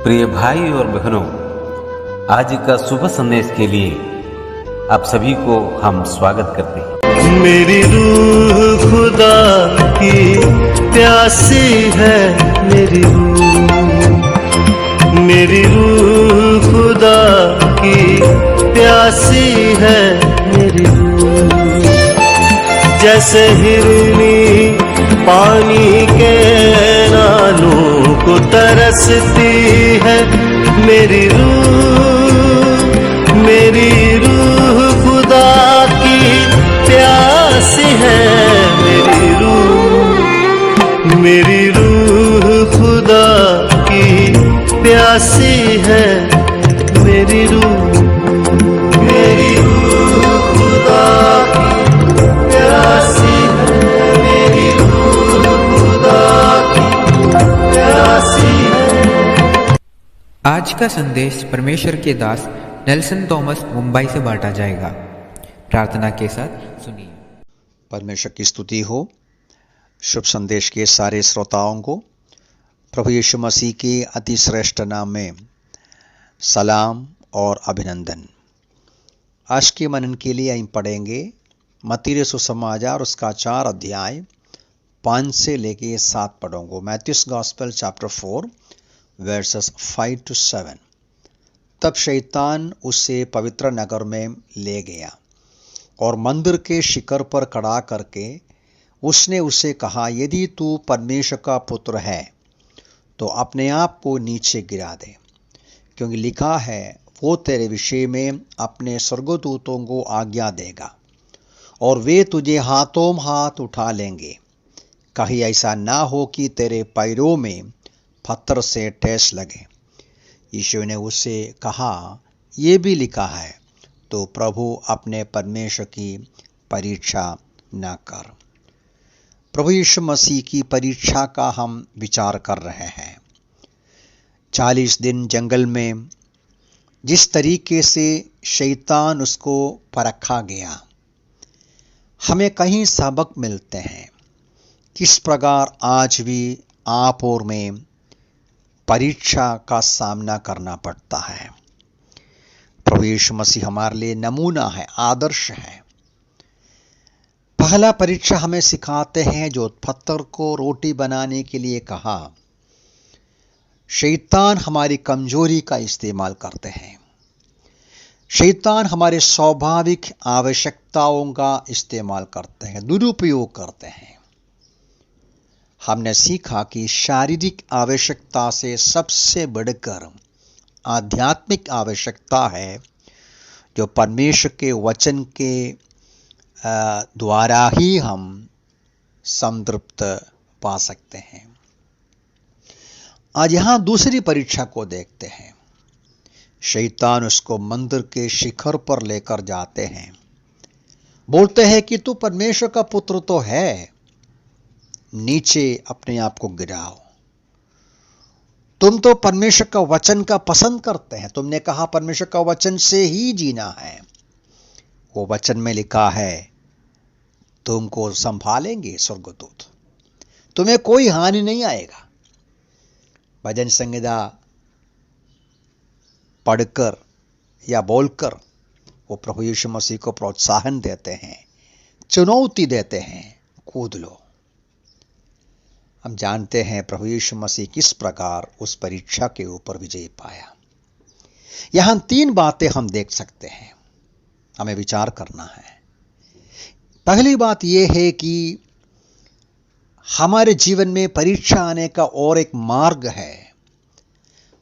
प्रिय भाई और बहनों, आज का शुभ संदेश के लिए आप सभी को हम स्वागत करते हैं। मेरी रूह खुदा की प्यासी है, मेरी रूह खुदा की प्यासी है, मेरी रूह जैसे हिरनी पानी के नालों को तरसती है। मेरी रूह खुदा की प्यासी है, मेरी रूह खुदा की प्यासी है, मेरी रूह खुदा की प्यासी है, मेरी रूह खुदा की प्यासी है। आज का संदेश परमेश्वर के दास नेल्सन थॉमस मुंबई से बांटा जाएगा। प्रार्थना के साथ सुनिए। परमेश्वर की स्तुति हो। शुभ संदेश के सारे श्रोताओं को प्रभु यीशु मसीह के अति श्रेष्ठ नाम में सलाम और अभिनंदन। आज के मनन के लिए हम पढ़ेंगे मत्ती सुसमाचार उसका 4 अध्याय 5 से लेके 7 पढ़ोगे। Matthew's gospel chapter 4 verses 5 to 7। तब शैतान उसे पवित्र नगर में ले गया और मंदिर के शिखर पर खड़ा करके उसने उसे कहा, यदि तू परमेश्वर का पुत्र है तो अपने आप को नीचे गिरा दे, क्योंकि लिखा है वो तेरे विषय में अपने स्वर्गदूतों को आज्ञा देगा और वे तुझे हाथों हाथ उठा लेंगे, कहीं ऐसा ना हो कि तेरे पैरों में पत्थर से ठेस लगे। यीशु ने उससे कहा, ये भी लिखा है, तो प्रभु अपने परमेश्वर की परीक्षा न कर। प्रभु यीशु मसीह की परीक्षा का हम विचार कर रहे हैं। 40 दिन जंगल में जिस तरीके से शैतान उसको परखा गया, हमें कहीं सबक मिलते हैं। किस प्रकार आज भी आप और मैं परीक्षा का सामना करना पड़ता है। प्रभु यीशु मसीह हमारे लिए नमूना है, आदर्श है। पहला परीक्षा हमें सिखाते हैं, जो पत्थर को रोटी बनाने के लिए कहा, शैतान हमारी कमजोरी का इस्तेमाल करते हैं। शैतान हमारे स्वाभाविक आवश्यकताओं का इस्तेमाल करते हैं, दुरुपयोग करते हैं। हमने सीखा कि शारीरिक आवश्यकता से सबसे बढ़कर आध्यात्मिक आवश्यकता है, जो परमेश्वर के वचन के द्वारा ही हम संतृप्त पा सकते हैं। आज यहां दूसरी परीक्षा को देखते हैं। शैतान उसको मंदिर के शिखर पर लेकर जाते हैं, बोलते हैं कि तू परमेश्वर का पुत्र तो है, नीचे अपने आप को गिराओ। तुम तो परमेश्वर का वचन का पसंद करते हैं, तुमने कहा परमेश्वर का वचन से ही जीना है। वो वचन में लिखा है, तुमको संभालेंगे स्वर्गदूत, तुम्हें कोई हानि नहीं आएगा। भजन संहिता पढ़कर या बोलकर वो प्रभु यीशु मसीह को प्रोत्साहन देते हैं, चुनौती देते हैं, कूद लो। हम जानते हैं प्रभु यीशु मसीह किस प्रकार उस परीक्षा के ऊपर विजय पाया। यहां 3 बातें हम देख सकते हैं, हमें विचार करना है। पहली बात यह है कि हमारे जीवन में परीक्षा आने का और एक मार्ग है,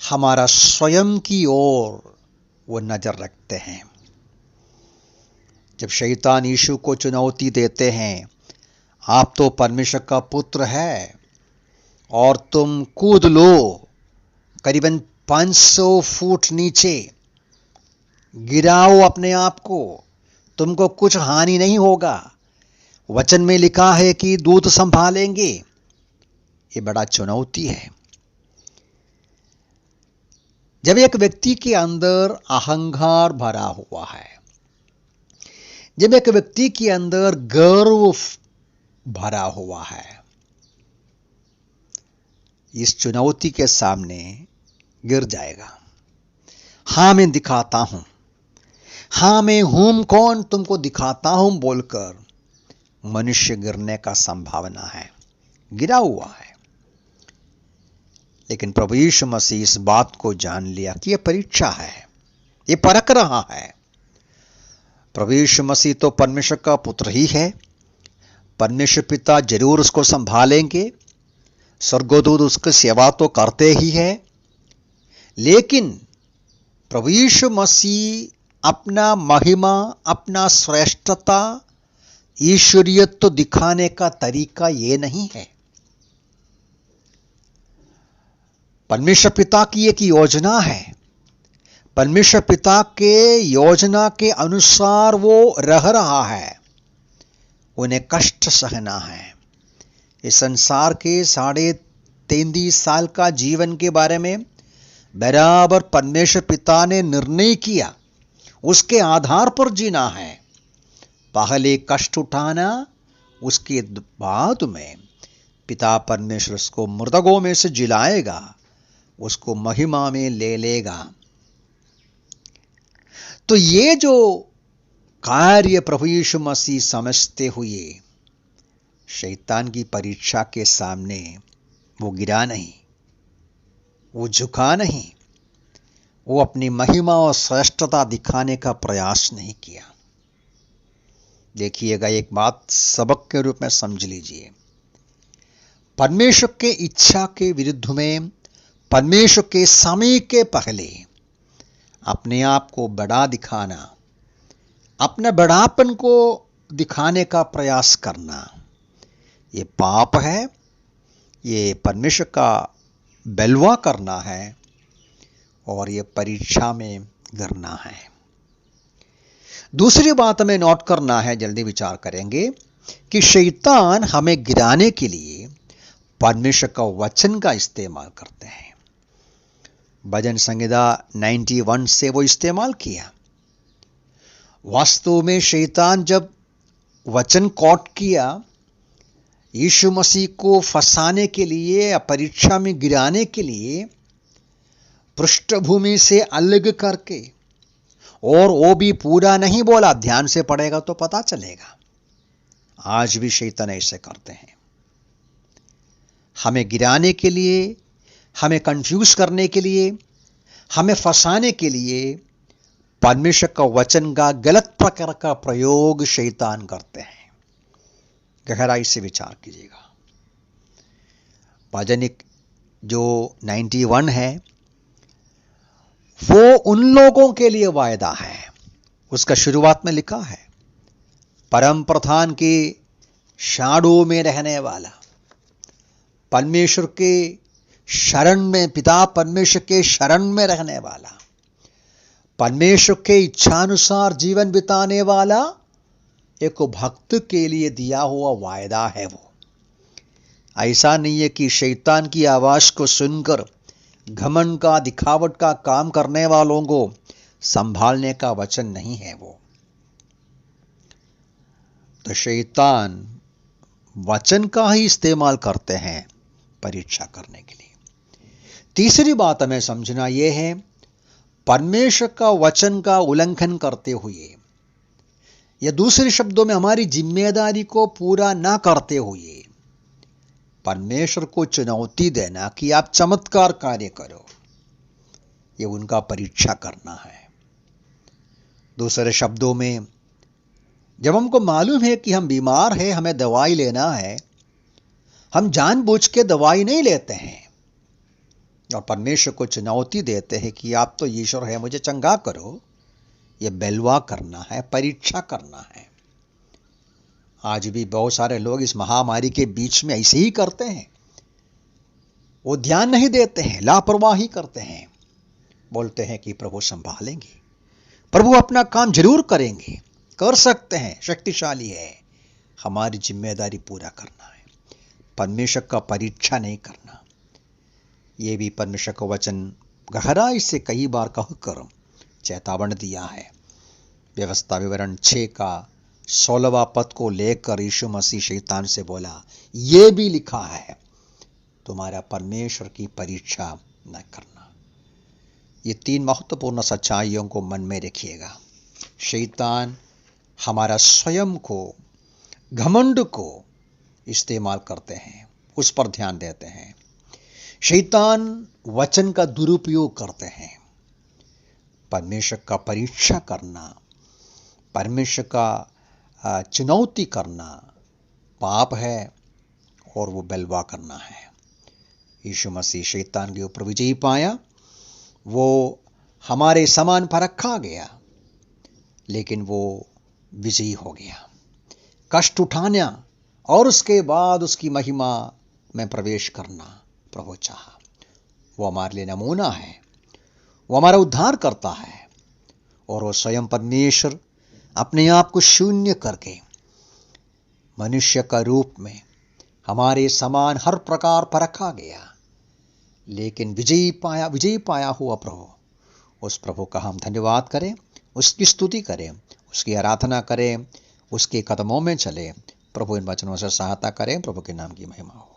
हमारा स्वयं की ओर वो नजर रखते हैं। जब शैतान यीशु को चुनौती देते हैं, आप तो परमेश्वर का पुत्र है और तुम कूद लो, करीबन 500 फुट नीचे गिराओ अपने आप को, तुमको कुछ हानि नहीं होगा। वचन में लिखा है कि दूत संभालेंगे। ये बड़ा चुनौती है। जब एक व्यक्ति के अंदर अहंकार भरा हुआ है, जब एक व्यक्ति के अंदर गर्व भरा हुआ है, इस चुनौती के सामने गिर जाएगा। हाँ मैं दिखाता हूं, हाँ मैं हूं कौन तुमको दिखाता हूं बोलकर मनुष्य गिरने का संभावना है, गिरा हुआ है। लेकिन प्रभु यीशु मसीह इस बात को जान लिया कि यह परीक्षा है, यह परख रहा है। प्रभु यीशु मसीह तो परमेश्वर का पुत्र ही है, परमेश्वर पिता जरूर उसको संभालेंगे, स्वर्गदूत उसकी सेवा तो करते ही है। लेकिन प्रभु यीशु मसीह अपना महिमा, अपना श्रेष्ठता, ईश्वरीयत्व दिखाने का तरीका यह नहीं है। परमेश्वर पिता की एक योजना है, परमेश्वर पिता के योजना के अनुसार वो रह रहा है। उन्हें कष्ट सहना है। इस संसार के 33.5 साल का जीवन के बारे में बराबर परमेश्वर पिता ने निर्णय किया, उसके आधार पर जीना है। पहले कष्ट उठाना, उसके बाद में पिता परमेश्वर उसको मृतकों में से जिलाएगा, उसको महिमा में ले लेगा। तो ये जो कार्य प्रभु यीशु मसीह समझते हुए शैतान की परीक्षा के सामने वो गिरा नहीं, वो झुका नहीं, वो अपनी महिमा और श्रेष्ठता दिखाने का प्रयास नहीं किया। देखिएगा, एक बात सबक के रूप में समझ लीजिए, परमेश्वर के इच्छा के विरुद्ध में, परमेश्वर के समय के पहले अपने आप को बड़ा दिखाना, अपने बड़ापन को दिखाने का प्रयास करना, ये पाप है, ये परमेश्वर का बलवा करना है और ये परीक्षा में गिरना है। दूसरी बात हमें नोट करना है, जल्दी विचार करेंगे कि शैतान हमें गिराने के लिए परमेश्वर का वचन का इस्तेमाल करते हैं। भजन संहिता 91 से वो इस्तेमाल किया। वास्तव में शैतान जब वचन कोट किया, यीशु मसीह को फंसाने के लिए या परीक्षा में गिराने के लिए, पृष्ठभूमि से अलग करके, और वो भी पूरा नहीं बोला, ध्यान से पढ़ेगा तो पता चलेगा। आज भी शैतान ऐसे करते हैं, हमें गिराने के लिए, हमें कंफ्यूज करने के लिए, हमें फंसाने के लिए परमेश्वर का वचन का गलत प्रकार का प्रयोग शैतान करते हैं। गहराई से विचार कीजिएगा। भजन जो 91 है वो उन लोगों के लिए वायदा है। उसका शुरुआत में लिखा है, परम प्रधान के शाडो में रहने वाला, परमेश्वर के शरण में, पिता परमेश्वर के शरण में रहने वाला, परमेश्वर के इच्छानुसार जीवन बिताने वाला एक भक्त के लिए दिया हुआ वायदा है। वो ऐसा नहीं है कि शैतान की आवाज को सुनकर घमंड का, दिखावट का काम करने वालों को संभालने का वचन नहीं है वो। तो शैतान वचन का ही इस्तेमाल करते हैं परीक्षा करने के लिए। तीसरी बात हमें समझना यह है, परमेश्वर का वचन का उल्लंघन करते हुए, या दूसरे शब्दों में हमारी जिम्मेदारी को पूरा ना करते हुए परमेश्वर को चुनौती देना कि आप चमत्कार कार्य करो, ये उनका परीक्षा करना है। दूसरे शब्दों में, जब हमको मालूम है कि हम बीमार हैं, हमें दवाई लेना है, हम जानबूझ के दवाई नहीं लेते हैं और परमेश्वर को चुनौती देते हैं कि आप तो ईश्वर है, मुझे चंगा करो। ये बलवा करना है, परीक्षा करना है। आज भी बहुत सारे लोग इस महामारी के बीच में ऐसे ही करते हैं। वो ध्यान नहीं देते हैं, लापरवाही करते हैं, बोलते हैं कि प्रभु संभालेंगे, प्रभु अपना काम जरूर करेंगे, कर सकते हैं, शक्तिशाली है। हमारी जिम्मेदारी पूरा करना है, परमेश्वर का परीक्षा नहीं करना। ये भी परमेश्वर का वचन गहराई से कई बार कहकर चेतावनी दिया है। व्यवस्था विवरण 6 का 16वां पद को लेकर यीशु मसीह शैतान से बोला, यह भी लिखा है, तुम्हारा परमेश्वर की परीक्षा न करना। ये 3 महत्वपूर्ण सच्चाइयों को मन में रखिएगा। शैतान हमारा स्वयं को, घमंड को इस्तेमाल करते हैं, उस पर ध्यान देते हैं। शैतान वचन का दुरुपयोग करते हैं। परमेश्वर का परीक्षा करना, परमेश्वर का चुनौती करना पाप है और वो बलवा करना है। यीशु मसीह शैतान के ऊपर विजयी पाया, वो हमारे समान पर रखा गया, लेकिन वो विजयी हो गया। कष्ट उठाना और उसके बाद उसकी महिमा में प्रवेश करना प्रभु चाहा। वो हमारे लिए नमूना है, वो हमारा उद्धार करता है, और वो स्वयं परमेश्वर अपने आप को शून्य करके मनुष्य का रूप में हमारे समान हर प्रकार पर रखा गया, लेकिन विजयी पाया हुआ प्रभु, उस प्रभु का हम धन्यवाद करें, उसकी स्तुति करें, उसकी आराधना करें, उसके कदमों में चले। प्रभु इन वचनों से सहायता करें। प्रभु के नाम की महिमा हो।